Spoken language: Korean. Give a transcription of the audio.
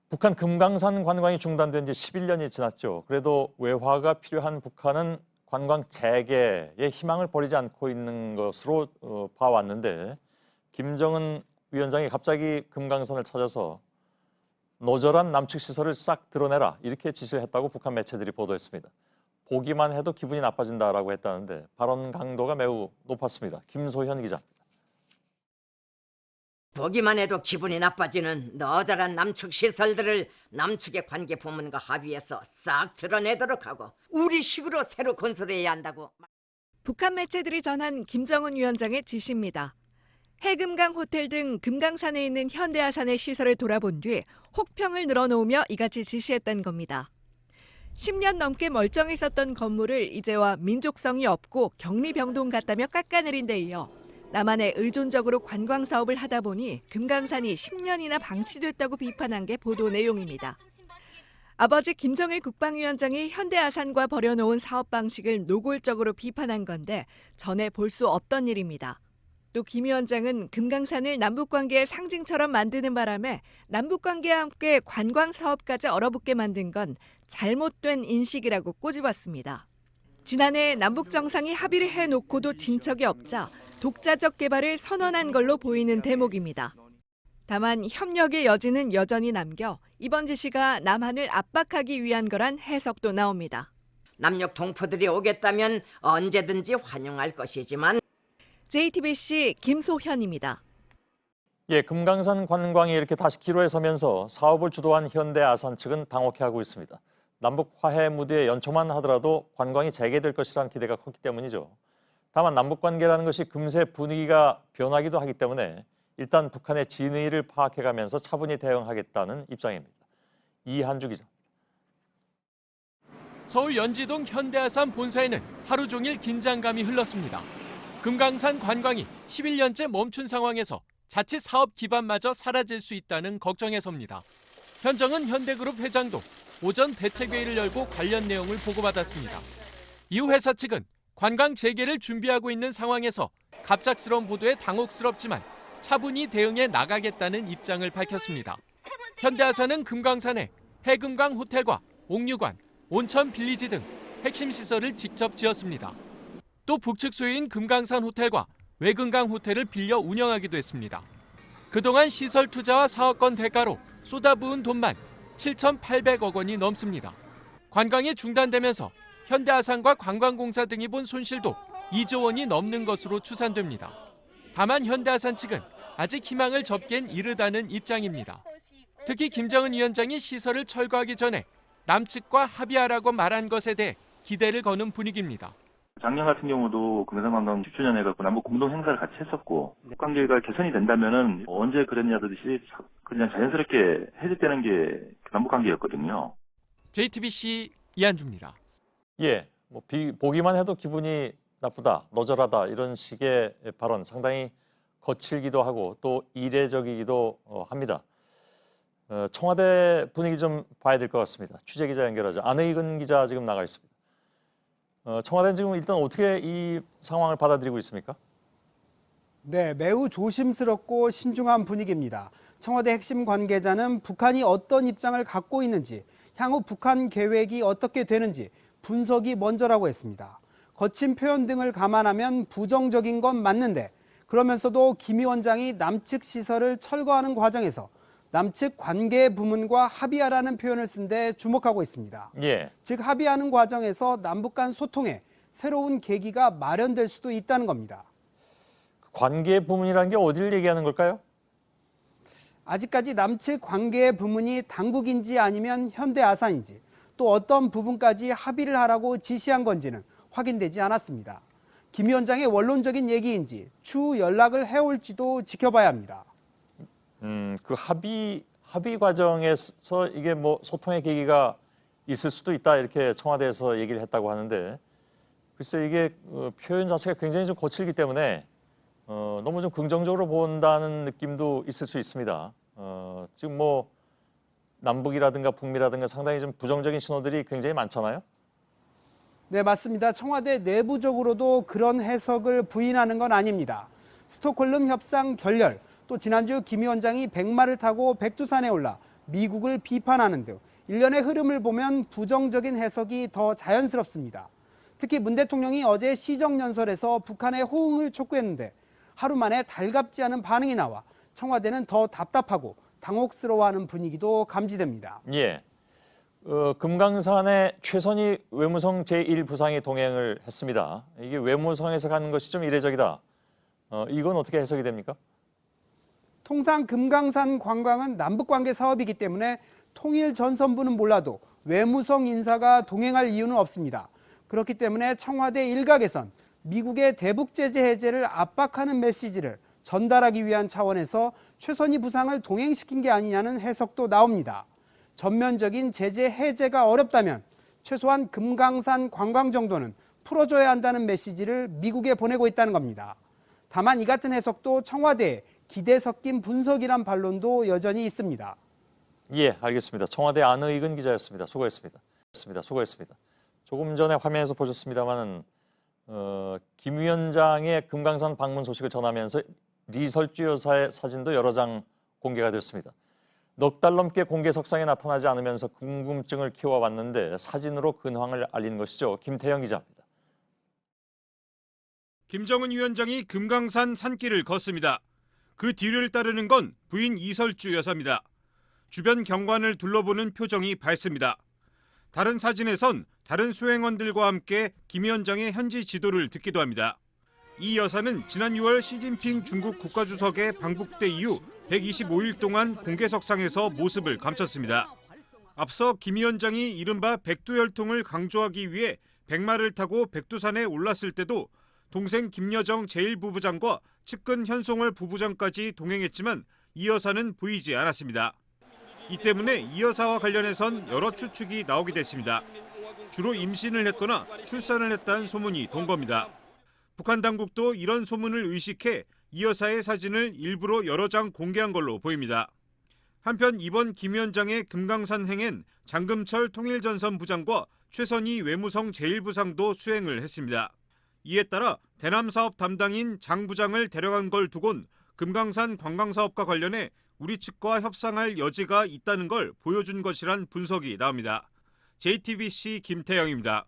북한 금강산 관광이 중단된 지 11년이 지났죠. 그래도 외화가 필요한 북한은 관광 재개에 희망을 버리지 않고 있는 것으로 봐왔는데 김정은 위원장이 갑자기 금강산을 찾아서 노절한 남측 시설을 싹 드러내라 이렇게 지시를 했다고 북한 매체들이 보도했습니다. 보기만 해도 기분이 나빠진다라고 했다는데 발언 강도가 매우 높았습니다. 김소현 기자. 보기만 해도 기분이 나빠지는 너절한 남측 시설들을 남측의 관계 부문과 합의해서 싹 드러내도록 하고 우리식으로 새로 건설해야 한다고. 북한 매체들이 전한 김정은 위원장의 지시입니다. 해금강 호텔 등 금강산에 있는 현대아산의 시설을 돌아본 뒤 혹평을 늘어놓으며 이같이 지시했다는 겁니다. 10년 넘게 멀쩡했었던 건물을 이제와 민족성이 없고 격리병동 같다며 깎아내린 데 이어 남한에 의존적으로 관광 사업을 하다 보니 금강산이 10년이나 방치됐다고 비판한 게 보도 내용입니다. 아버지 김정일 국방위원장이 현대아산과 벌여놓은 사업 방식을 노골적으로 비판한 건데 전에 볼 수 없던 일입니다. 또 김 위원장은 금강산을 남북관계의 상징처럼 만드는 바람에 남북관계와 함께 관광 사업까지 얼어붙게 만든 건 잘못된 인식이라고 꼬집었습니다. 지난해 남북 정상이 합의를 해놓고도 진척이 없자 독자적 개발을 선언한 걸로 보이는 대목입니다. 다만 협력의 여지는 여전히 남겨 이번 지시가 남한을 압박하기 위한 거란 해석도 나옵니다. 남녘 동포들이 오겠다면 언제든지 환영할 것이지만 JTBC 김소현입니다. 예, 금강산 관광이 이렇게 다시 기로에 서면서 사업을 주도한 현대아산 측은 당혹해하고 있습니다. 남북 화해 무드에 연초만 하더라도 관광이 재개될 것이라는 기대가 컸기 때문이죠. 다만 남북 관계라는 것이 금세 분위기가 변하기도 하기 때문에 일단 북한의 진의를 파악해가면서 차분히 대응하겠다는 입장입니다. 이한주 기자. 서울 연지동 현대아산 본사에는 하루 종일 긴장감이 흘렀습니다. 금강산 관광이 11년째 멈춘 상황에서 자칫 사업 기반마저 사라질 수 있다는 걱정에서입니다. 현정은 현대그룹 회장도 오전 대책회의를 열고 관련 내용을 보고받았습니다. 이후 회사 측은 관광 재개를 준비하고 있는 상황에서 갑작스러운 보도에 당혹스럽지만 차분히 대응해 나가겠다는 입장을 밝혔습니다. 현대아산은 금강산에 해금강 호텔과 옥류관, 온천 빌리지 등 핵심 시설을 직접 지었습니다. 또 북측 소유인 금강산 호텔과 외금강 호텔을 빌려 운영하기도 했습니다. 그동안 시설 투자와 사업권 대가로 쏟아부은 돈만 7,800억 원이 넘습니다. 관광이 중단되면서 현대아산과 관광공사 등이 본 손실도 2조 원이 넘는 것으로 추산됩니다. 다만 현대아산 측은 아직 희망을 접기엔 이르다는 입장입니다. 특히 김정은 위원장이 시설을 철거하기 전에 남측과 합의하라고 말한 것에 대해 기대를 거는 분위기입니다. 작년 같은 경우도 금강산관광 10주년 해갖고 남북 공동 행사를 같이 했었고 관계가 개선이 된다면은 언제 그랬냐듯이 그냥 자연스럽게 해제되는 게 남북 관계였거든요. JTBC 이한주입니다. 예, 보기만 해도 기분이 나쁘다, 너절하다 이런 식의 발언 상당히 거칠기도 하고 또 이례적이기도 합니다. 청와대 분위기 좀 봐야 될 것 같습니다. 취재 기자 연결하죠. 안의근 기자 지금 나가 있습니다. 청와대는 지금 일단 어떻게 이 상황을 받아들이고 있습니까? 네, 매우 조심스럽고 신중한 분위기입니다. 청와대 핵심 관계자는 북한이 어떤 입장을 갖고 있는지, 향후 북한 계획이 어떻게 되는지 분석이 먼저라고 했습니다. 거친 표현 등을 감안하면 부정적인 건 맞는데 그러면서도 김 위원장이 남측 시설을 철거하는 과정에서 남측 관계 부문과 합의하라는 표현을 쓴 데 주목하고 있습니다. 예. 즉 합의하는 과정에서 남북 간 소통에 새로운 계기가 마련될 수도 있다는 겁니다. 관계 부문이라는 게 어디를 얘기하는 걸까요? 아직까지 남측 관계 부문이 당국인지 아니면 현대아산인지 또 어떤 부분까지 합의를 하라고 지시한 건지는 확인되지 않았습니다. 김 위원장의 원론적인 얘기인지 추후 연락을 해올지도 지켜봐야 합니다. 그 합의 과정에서 이게 소통의 계기가 있을 수도 있다 이렇게 청와대에서 얘기를 했다고 하는데 글쎄 이게 표현 자체가 굉장히 좀 거칠기 때문에 너무 좀 긍정적으로 본다는 느낌도 있을 수 있습니다. 지금 남북이라든가 북미라든가 상당히 좀 부정적인 신호들이 굉장히 많잖아요. 네, 맞습니다. 청와대 내부적으로도 그런 해석을 부인하는 건 아닙니다. 스톡홀름 협상 결렬, 또 지난주 김 위원장이 백마를 타고 백두산에 올라 미국을 비판하는 등 일련의 흐름을 보면 부정적인 해석이 더 자연스럽습니다. 특히 문 대통령이 어제 시정연설에서 북한의 호응을 촉구했는데 하루 만에 달갑지 않은 반응이 나와 청와대는 더 답답하고 당혹스러워하는 분위기도 감지됩니다. 예. 금강산에 최선희 외무성 제1부상이 동행을 했습니다. 이게 외무성에서 가는 것이 좀 이례적이다. 이건 어떻게 해석이 됩니까? 통상 금강산 관광은 남북관계 사업이기 때문에 통일 전선부는 몰라도 외무성 인사가 동행할 이유는 없습니다. 그렇기 때문에 청와대 일각에선 미국의 대북 제재 해제를 압박하는 메시지를 전달하기 위한 차원에서 최선희 부상을 동행시킨 게 아니냐는 해석도 나옵니다. 전면적인 제재 해제가 어렵다면 최소한 금강산 관광 정도는 풀어줘야 한다는 메시지를 미국에 보내고 있다는 겁니다. 다만 이 같은 해석도 청와대에 기대 섞인 분석이란 반론도 여전히 있습니다. 예, 알겠습니다. 청와대 안의근 기자였습니다. 수고했습니다. 조금 전에 화면에서 보셨습니다마는 김 위원장의 금강산 방문 소식을 전하면서 리설주 여사의 사진도 여러 장 공개가 됐습니다. 넉 달 넘게 공개석상에 나타나지 않으면서 궁금증을 키워왔는데 사진으로 근황을 알린 것이죠. 김태형 기자입니다. 김정은 위원장이 금강산 산길을 걷습니다. 그 뒤를 따르는 건 부인 이설주 여사입니다. 주변 경관을 둘러보는 표정이 밝습니다. 다른 사진에선 다른 수행원들과 함께 김 위원장의 현지 지도를 듣기도 합니다. 이 여사는 지난 6월 시진핑 중국 국가주석의 방북대 이후 125일 동안 공개석상에서 모습을 감췄습니다. 앞서 김 위원장이 이른바 백두혈통을 강조하기 위해 백마를 타고 백두산에 올랐을 때도 동생 김여정 제1부부장과 측근 현송월 부부장까지 동행했지만 이 여사는 보이지 않았습니다. 이 때문에 이 여사와 관련해선 여러 추측이 나오게 됐습니다. 주로 임신을 했거나 출산을 했다는 소문이 돈 겁니다. 북한 당국도 이런 소문을 의식해 이 여사의 사진을 일부러 여러 장 공개한 걸로 보입니다. 한편 이번 김 위원장의 금강산 행엔 장금철 통일전선 부장과 최선희 외무성 제1부상도 수행을 했습니다. 이에 따라 대남 사업 담당인 장 부장을 데려간 걸 두곤 금강산 관광사업과 관련해 우리 측과 협상할 여지가 있다는 걸 보여준 것이란 분석이 나옵니다. JTBC 김태영입니다.